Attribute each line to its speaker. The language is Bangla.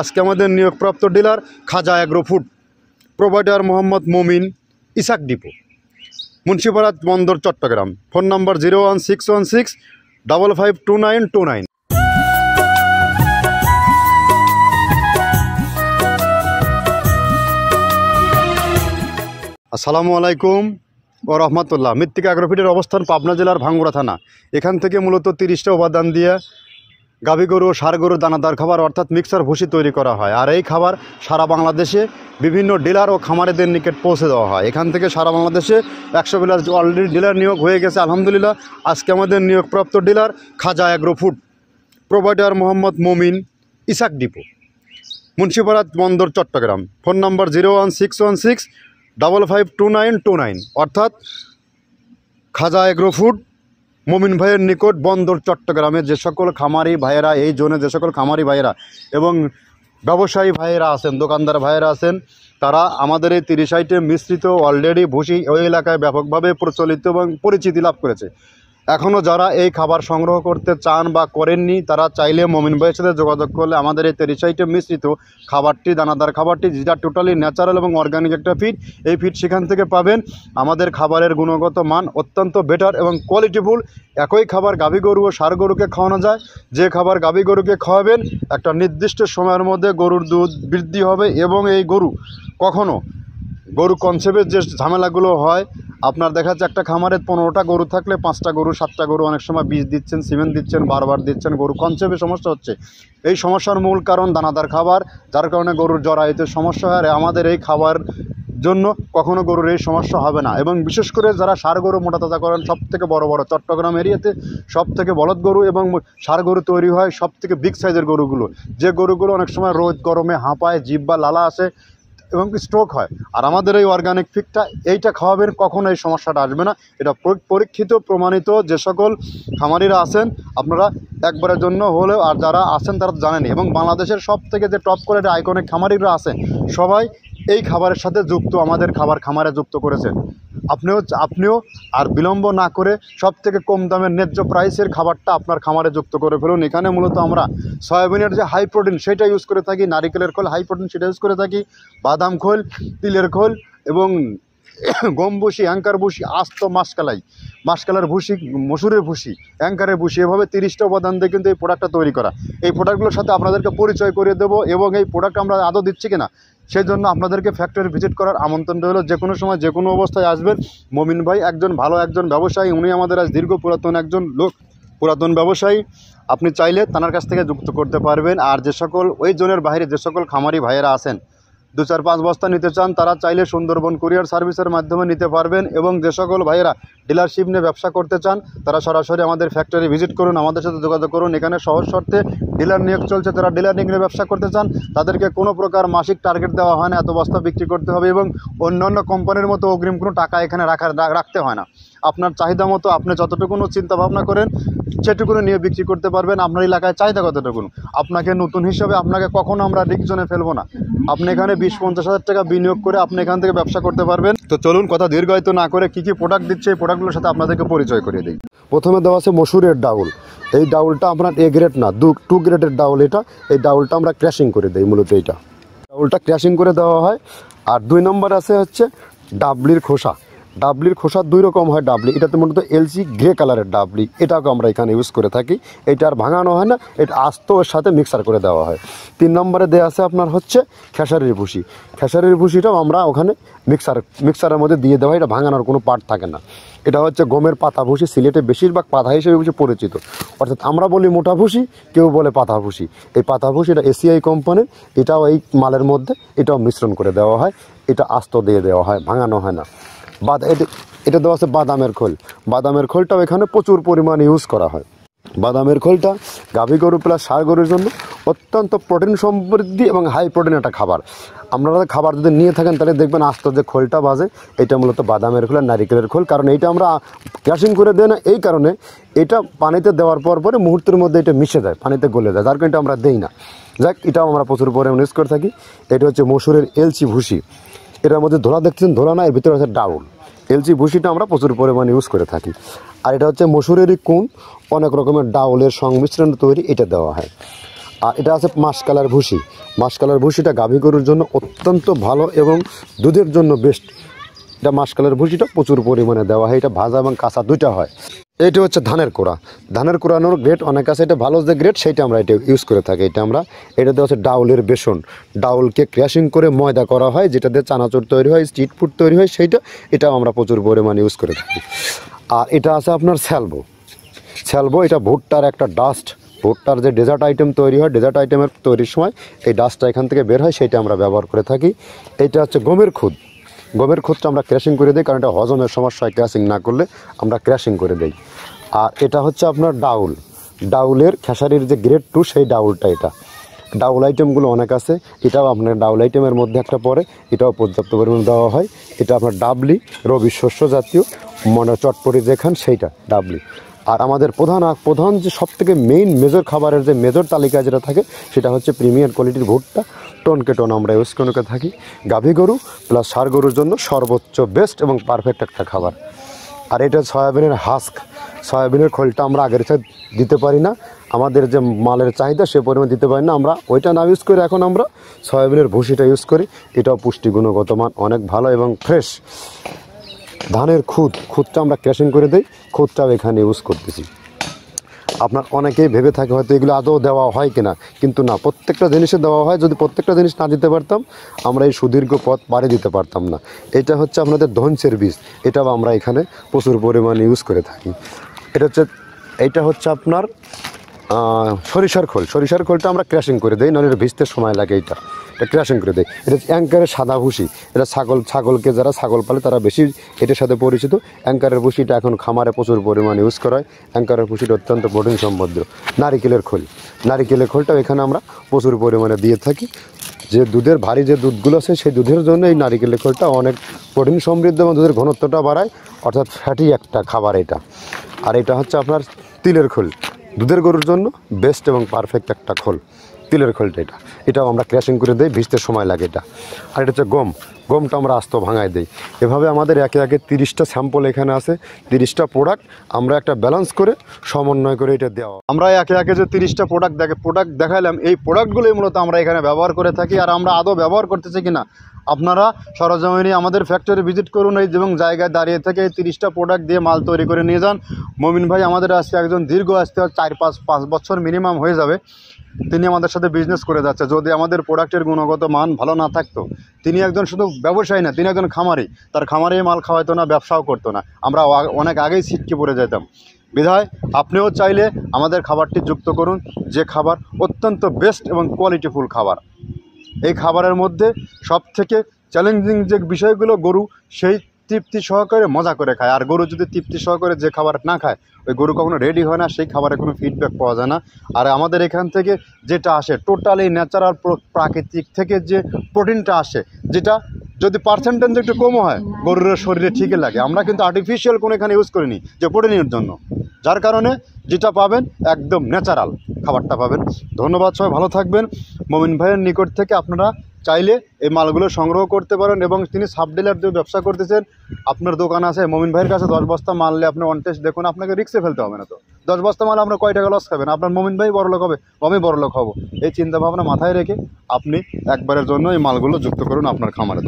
Speaker 1: আজকে আমাদের নিয়োগপ্রাপ্ত ডিলার খাজা অ্যাগ্রো ফুড, প্রোভাইডার মোহাম্মদ মমিন, ইসাক ডিপো, মুন্সিপাড়া বন্দর, চট্টগ্রাম। ফোন নম্বর 01616552929। আসসালামু আলাইকুম ও রহমতুল্লাহ। মৃত্তিকা অ্যাগ্রোফিটের অবস্থান পাবনা জেলার ভাঙ্গুড়া থানা। এখান থেকে মূলত 30টা উপাদান দিয়ে গাভী গরু ও ষাঁড় গরুর দানাদার খাবার অর্থাৎ মিক্সার ভুসি তৈরি করা হয়। আর এই খাবার সারা বাংলাদেশে বিভিন্ন ডিলার ও খামারিদের নিকট পৌঁছে দেওয়া হয়। এখান থেকে সারা বাংলাদেশে 100 ডিলার অলরেডি ডিলার নিয়োগ হয়ে গেছে আলহামদুলিল্লাহ। আজকে আমাদের নিয়োগপ্রাপ্ত ডিলার খাজা অ্যাগ্রো ফুড, প্রোভাইডার মোহাম্মদ মমিন, ইসাক ডিপো, মুন্সিপাড়া বন্দর, চট্টগ্রাম। ফোন নম্বর 01616552929, অর্থাৎ খাজা অ্যাগ্রো ফুড, মমিন ভাইয়ের নিকট, বন্দর, চট্টগ্রামে যে সকল খামারি ভাইয়েরা, এই জোনে যে সকল খামারি ভাইয়েরা এবং ব্যবসায়ী ভাইয়েরা আছেন, দোকানদার ভাইয়েরা আছেন, তারা আমাদের এই 30 আইটেম মিশ্রিত অলরেডি ভুসি ওই এলাকায় ব্যাপকভাবে প্রচলিত এবং পরিচিতি লাভ করেছে। এখনও যারা এই খাবার সংগ্রহ করতে চান বা করেননি, তারা চাইলে মমিন ভাইয়ের সাথে যোগাযোগ করলে আমাদের এই 30 আইটেম মিশ্রিত খাবারটি, দানাদার খাবারটি, যেটা টোটালি ন্যাচারাল এবং অর্গানিক একটা ফিড, এই ফিড সেখান থেকে পাবেন। আমাদের খাবারের গুণগত মান অত্যন্ত বেটার এবং কোয়ালিটিফুল। একই খাবার গাভী গরু ও ষাঁড় গরুকে খাওয়ানো যায়। যে খাবার গাভী গরুকে খাওয়াবেন, একটা নির্দিষ্ট সময়ের মধ্যে গরুর দুধ বৃদ্ধি হবে এবং এই গরু কখনো গরু কনসেপ্টের যে ঝামেলাগুলো হয়, আপনার দেখা যাচ্ছে একটা খামারে 15টা গরু থাকলে 5টা গরু, 7টা গরু, অনেক সময় বীজ দিচ্ছেন, সিমেন্ট দিচ্ছেন, বারবার দিচ্ছেন, গরু কনসেপ্টে সমস্যা হচ্ছে। এই সমস্যার মূল কারণ দানাদার খাবার, যার কারণে গরুর জরায়ুতে সমস্যা হয়। আর আমাদের এই খাবার জন্য কখনো গরুর এই সমস্যা হবে না। এবং বিশেষ করে যারা ষাঁড় গরু মোটা তাজা করেন, সব থেকে বড় বড় চট্টগ্রাম এরিয়াতে সব থেকে বলদ গরু এবং ষাঁড় গরু তৈরি হয় সব থেকে বিগ সাইজের গরুগুলো, যে গরুগুলো অনেক সময় রোদ গরমে হাঁপায়, জিভ বা লালা আসে এবং স্ট্রোক হয়। আর আমাদের এই অর্গানিক ফিডটা, এইটা খাওয়াবেন, কখনো এই সমস্যাটা আসবে না। এটা পরীক্ষিত প্রমাণিত। যে সকল খামারিরা আছেন আপনারা একবারের জন্য হলেও, আর যারা আছেন তারা জানেন, এবং বাংলাদেশের সব থেকে যে টপ কোয়ালিটির আইকনিক খামারিরা আছেন সবাই এই খাবারের সাথে যুক্ত, আমাদের খাবার খামারে যুক্ত করেছেন। আপনিও আর বিলম্ব না করে সব থেকে কম দামের ন্যায্য প্রাইসের খাবারটা আপনার খামারে যুক্ত করে ফেলুন। এখানে মূলত আমরা সয়াবিনের যে হাই প্রোটিন সেটা ইউজ করে থাকি, নারিকেলের খোল হাই প্রোটিন সেটা ইউজ করে থাকি, বাদাম খোল, তিলের খোল এবং গম ভুসি, অ্যাঙ্কার ভুসি, আস্ত মাসকালার ভুসি, মসুরের ভুসি, অ্যাঙ্কারের ভুসি, এভাবে 30টা উপাদান দিয়ে কিন্তু এই প্রোডাক্টটা তৈরি করা। এই প্রোডাক্টগুলোর সাথে আপনাদেরকে পরিচয় করিয়ে দেবো এবং এই প্রোডাক্ট আমরা আদৌ দিচ্ছি কিনা সেই জন্য আপনাদেরকে ফ্যাক্টরি ভিজিট করার আমন্ত্রণ রইল। যে কোনো সময় যে কোনো অবস্থায় আসবেন। মমিন ভাই একজন ভালো একজন ব্যবসায়ী, উনি আমাদের আজ দীর্ঘ পুরাতন ব্যবসায়ী। আপনি চাইলে তার কাছ থেকে যুক্ত করতে পারবেন। আর যে সকল ওই জোনের বাইরে যে সকল খামারি ভাইয়েরা আছেন, 2-4-5 বস্তা নিতে চান, তারা চাইলে সুন্দরবন কুরিয়ার সার্ভিসের মাধ্যমে নিতে পারবেন। এবং যে সকল ভাইয়েরা ডিলারশিপ নিয়ে ব্যবসা করতে চান, তারা সরাসরি আমাদের ফ্যাক্টরি ভিজিট করুন, আমাদের সাথে যোগাযোগ করুন। এখানে সহজ শর্তে ডিলার নিয়োগ চলছে। যারা ডিলার নিয়ে ব্যবসা করতে চান, তাদেরকে কোনো প্রকার মাসিক টার্গেট দেওয়া হয় না, এত বস্তা বিক্রি করতে হবে, এবং অন্যান্য কোম্পানির মতো অগ্রিম কোনো টাকা এখানে রাখতে হয় না। আপনার চাহিদা মতো আপনি যতটুকুনো চিন্তা ভাবনা করেন সেটুকুনো নিয়ে বিক্রি করতে পারবেন। আপনার এলাকায় চাহিদা কতটুকুন, আপনাকে নতুন হিসাবে আপনাকে কখনো আমরা রিস্ক জোনে ফেলবো না। আপনি এখানে 20-50 হাজার টাকা বিনিয়োগ করে আপনি এখান থেকে ব্যবসা করতে পারবেন। তো চলুন কথা দীর্ঘায়িত না করে কী কী প্রোডাক্ট দিচ্ছে এই প্রোডাক্টগুলোর সাথে আপনাদেরকে পরিচয় করিয়ে দিই। প্রথমে দেওয়া আছে মসুরের ডাউল। এই ডাউলটা আপনার এ গ্রেড না, 2 গ্রেডের ডাউল এটা। এই ডাউলটা আমরা ক্র্যাশিং করে দিই, মূলত এইটা ডাউলটা ক্র্যাশিং করে দেওয়া হয়। আর 2 নম্বর আছে হচ্ছে ডাবলির খোসা। ডাবলির খোসা 2 রকম হয় ডাবলি, এটাতে মূলত এলসি গ্রে কালারের ডাবলি, এটাকে আমরা এখানে ইউজ করে থাকি। এটা আর ভাঙানো হয় না, এটা আস্ত ওর সাথে মিক্সার করে দেওয়া হয়। 3 নম্বরে দেওয়া আছে আপনার হচ্ছে খেসারির ভুসি। খেসারির ভুসিটাও আমরা ওখানে মিক্সারের মধ্যে দিয়ে দেওয়া হয়, এটা ভাঙানোর কোনো পার্ট থাকে না। এটা হচ্ছে গমের পাতা ভুসি, সিলেটে বেশিরভাগ পাতা হিসেবে পরিচিত। অর্থাৎ আমরা বলি মোটা ভুসি, কেউ বলে পাতা ভুসি। এই পাতা ভুসি এটা এসিআই কোম্পানির, এটাও এই মালের মধ্যে এটাও মিশ্রণ করে দেওয়া হয়, এটা আস্ত দিয়ে দেওয়া হয়, ভাঙানো হয় না। এটা দেওয়া আছে বাদামের খোল। বাদামের খোলটাও এখানে প্রচুর পরিমাণে ইউজ করা হয়। বাদামের খোলটা গাভী গরু প্লাস ষাঁড় গরুর জন্য অত্যন্ত প্রোটিন সমৃদ্ধি এবং হাই প্রোটিন একটা খাবার। আপনারা খাবার যদি নিয়ে থাকেন তাহলে দেখবেন আস্ত যে খোলটা বাজে, এটা মূলত বাদামের খোল আর নারিকেলের খোল। কারণ এইটা আমরা ক্র্যাশিং করে দেয় না, এই কারণে এটা পানিতে দেওয়ার পরে মুহূর্তের মধ্যে এটা মিশে যায়, পানিতে গলে যায়, যার কারণে এটা আমরা দেই না। যাক, এটাও আমরা প্রচুর পরিমাণে ইউজ করে থাকি। এটা হচ্ছে মসুরের এলচি ভুসি। এটার মধ্যে ধোলা দেখছেন, ধোলা না, এর ভিতরে আছে ডাউল। এলচি ভুসিটা আমরা প্রচুর পরিমাণে ইউজ করে থাকি। আর এটা হচ্ছে মসুরেরই কুন, অনেক রকমের ডাউলের সংমিশ্রণ তৈরি, এটা দেওয়া হয়। আর এটা আছে মাসকালার ভুসি। মাসকালার ভুসিটা গাভী গরুর জন্য অত্যন্ত ভালো এবং দুধের জন্য বেস্ট। এটা মাসকালার ভুসিটা প্রচুর পরিমাণে দেওয়া হয়, এটা ভাজা এবং কাঁচা দুইটা হয়। এইটা হচ্ছে ধানের কোড়া। ধানের কোড়ানোর গ্রেড অনেক আছে, এটা ভালো যে গ্রেড সেইটা আমরা এটা ইউজ করে থাকি। এটাতে হচ্ছে ডাউলের বেসন, ডাউলকে ক্র্যাশিং করে ময়দা করা হয়, যেটা দিয়ে চানাচুর তৈরি হয়, স্ট্রিট ফুড তৈরি হয়, এটাও আমরা প্রচুর পরিমাণে ইউজ করে থাকি। আর এটা আছে আপনার স্যালবো, এটা ভুট্টার একটা ডাস্ট। ভুট্টার যে ডেজার্ট আইটেম তৈরি হয়, ডেজার্ট আইটেমের তৈরির সময় এই ডাস্টটা এখান থেকে বের হয়, সেইটা আমরা ব্যবহার করে থাকি। এটা হচ্ছে গমের খুদটা আমরা ক্র্যাশিং করে দিই, কারণ এটা হজমের সমস্যা হয়, ক্র্যাশিং না করলে আমরা ক্র্যাশিং করে দিই। আর এটা হচ্ছে আপনার ডাউলের খেসারির যে গ্রেড 2 সেই ডাউলটা। এটা ডাউল আইটেমগুলো অনেক আছে, এটাও আপনার ডাউল আইটেমের মধ্যে একটা পড়ে, এটাও পর্যাপ্ত পরিমাণে দেওয়া হয়। এটা আপনার ডাবলি, রবি শস্য জাতীয় চটপটি যেখান সেইটা ডাবলি। আর আমাদের প্রধান যে সবথেকে মেজর খাবারের যে মেজর তালিকায় যেটা থাকে সেটা হচ্ছে প্রিমিয়ার কোয়ালিটির ভুট্টা, টন আমরা ইউজ করে থাকি। গাভী গরু প্লাস ষাঁড় গরুর জন্য সর্বোচ্চ বেস্ট এবং পারফেক্ট একটা খাবার। আর এটা সয়াবিনের হাস্ক, সয়াবিনের খোলটা আমরা আগের সাথে দিতে পারি না, আমাদের যে মালের চাহিদা সে পরিমাণ দিতে পারি না, আমরা ওইটা না ইউজ করে এখন আমরা সয়াবিনের ভুসিটা ইউজ করি। এটাও পুষ্টি গুণগত মান অনেক ভালো এবং ফ্রেশ। ধানের খুদটা আমরা ক্র্যাশিং করে দিই, খুদটাও এখানে ইউজ করতেছি। আপনার অনেকেই ভেবে থাকে হয়তো এগুলো আদৌ দেওয়া হয় কিনা, কিন্তু না, প্রত্যেকটা জিনিসে দেওয়া হয়। যদি প্রত্যেকটা জিনিস না দিতে পারতাম আমরা এই সুদীর্ঘ পথ পাড়ি দিতে পারতাম না। এটা হচ্ছে আপনাদের ধনচের বীজ, এটাও আমরা এখানে প্রচুর পরিমাণে ইউজ করে থাকি। এইটা হচ্ছে আপনার সরিষার খোলটা আমরা ক্র্যাশিং করে দিই, নাহলে ভিজতে সময় লাগে। এটা ক্র্যাশিং করে দেয়। এটা অ্যাঙ্কারের সাদা ভুসি, এটা ছাগলকে যারা ছাগল পালে তারা বেশি এটার সাথে পরিচিত। অ্যাঙ্কারের ভুসিটা এখন খামারে প্রচুর পরিমাণে ইউজ করা হয়। অ্যাঙ্কারের ভুসিটা অত্যন্ত প্রোটিন সমৃদ্ধ। নারিকেলের খোলটাও এখানে আমরা প্রচুর পরিমাণে দিয়ে থাকি। যে দুধের ভারী যে দুধগুলো আছে সেই দুধের জন্য এই নারিকেলের খোলটা অনেক প্রোটিন সমৃদ্ধ এবং দুধের ঘনত্বটা বাড়ায়, অর্থাৎ ফ্যাটি একটা খাবার এটা। আর এটা হচ্ছে আপনার তিলের খোল, দুধের গরুর জন্য বেস্ট এবং পারফেক্ট একটা খোল, তিলের খোলটা। এটাও আমরা ক্র্যাশিং করে দিই, ভিজতে সময় লাগে এটা। আর এটা হচ্ছে গমটা আমরা আস্ত ভাঙায় দিই। এভাবে আমাদের একে 30টা স্যাম্পল এখানে আছে, 30টা প্রোডাক্ট আমরা একটা ব্যালেন্স করে সমন্বয় করে এটা দেওয়া। আমরা একে যে 30টা প্রোডাক্ট দেখাইলাম, এই প্রোডাক্টগুলোই মূলত আমরা এখানে ব্যবহার করে থাকি। আর আমরা আদৌ ব্যবহার করতেছি কিনা আপনারা সরজমিনে আমাদের ফ্যাক্টরি ভিজিট করুন, এবং জায়গায় দাঁড়িয়ে থেকে এই 30টা প্রোডাক্ট দিয়ে মাল তৈরি করে নিয়ে যান। মমিন ভাই আমাদের আজকে একজন দীর্ঘ 4-5 বছর মিনিমাম হয়ে যাবে তিনি আমাদের সাথে বিজনেস করে যাচ্ছে। যদি আমাদের প্রোডাক্টের গুণগত মান ভালো না থাকতো, তিনি একজন শুধু ব্যবসায়ী না, তিনি একজন খামারি। তার খামারে মাল খাওয়াইতো না, ব্যবসাও করতো না, আমরা অনেক আগেই ছিটকে পড়ে যেতাম। বিধায় আপনিও চাইলে আমাদের খাবারটি যুক্ত করুন, যে খাবার অত্যন্ত বেস্ট এবং কোয়ালিটিফুল খাবার। এই খাবারের মধ্যে সবথেকে চ্যালেঞ্জিং যে বিষয়গুলো, গরু সেই তৃপ্তি সহকারে মজা করে খায়। আর গরু যদি তৃপ্তি সহকারে যে খাবার না খায়, ওই গরু কখনো রেডি হয় না, সেই খাবারে কোনো ফিডব্যাক পাওয়া যায় না। আর আমাদের এখান থেকে যেটা আসে টোটালি ন্যাচারাল প্রাকৃতিক থেকে যে প্রোটিনটা আসে, যেটা যদি পার্সেন্টেজ একটু কমও হয় গরুর শরীরে ঠিকই লাগে। আমরা কিন্তু আর্টিফিশিয়াল কোনো এখানে ইউজ করিনি যে প্রোটিনের জন্য, যার কারণে যেটা পাবেন একদম ন্যাচারাল খাবারটা পাবেন। ধন্যবাদ, সবাই ভালো থাকবেন। মমিন ভাইয়ের নিকট থেকে আপনারা চাইলে এই মালগুলো সংগ্রহ করতে পারেন, এবং তিনি সাব ডিলার দিয়ে ব্যবসা করতেছেন। আপনার দোকান আছে, মমিন ভাইয়ের কাছে 10 বস্তা মাল নিলে আপনি অন টেস্ট দেখুন, আপনাকে রিক্সে ফেলতে হবে না। তো 10 বস্তা মাল আপনার কয় টাকা লস খাবেন? আপনার মমিন ভাই বড়লোক হবে, আমি বড়লোক হব। এই চিন্তাভাবনা মাথায় রেখে আপনি একবারের জন্য এই মালগুলো যুক্ত করুন আপনার খামারে।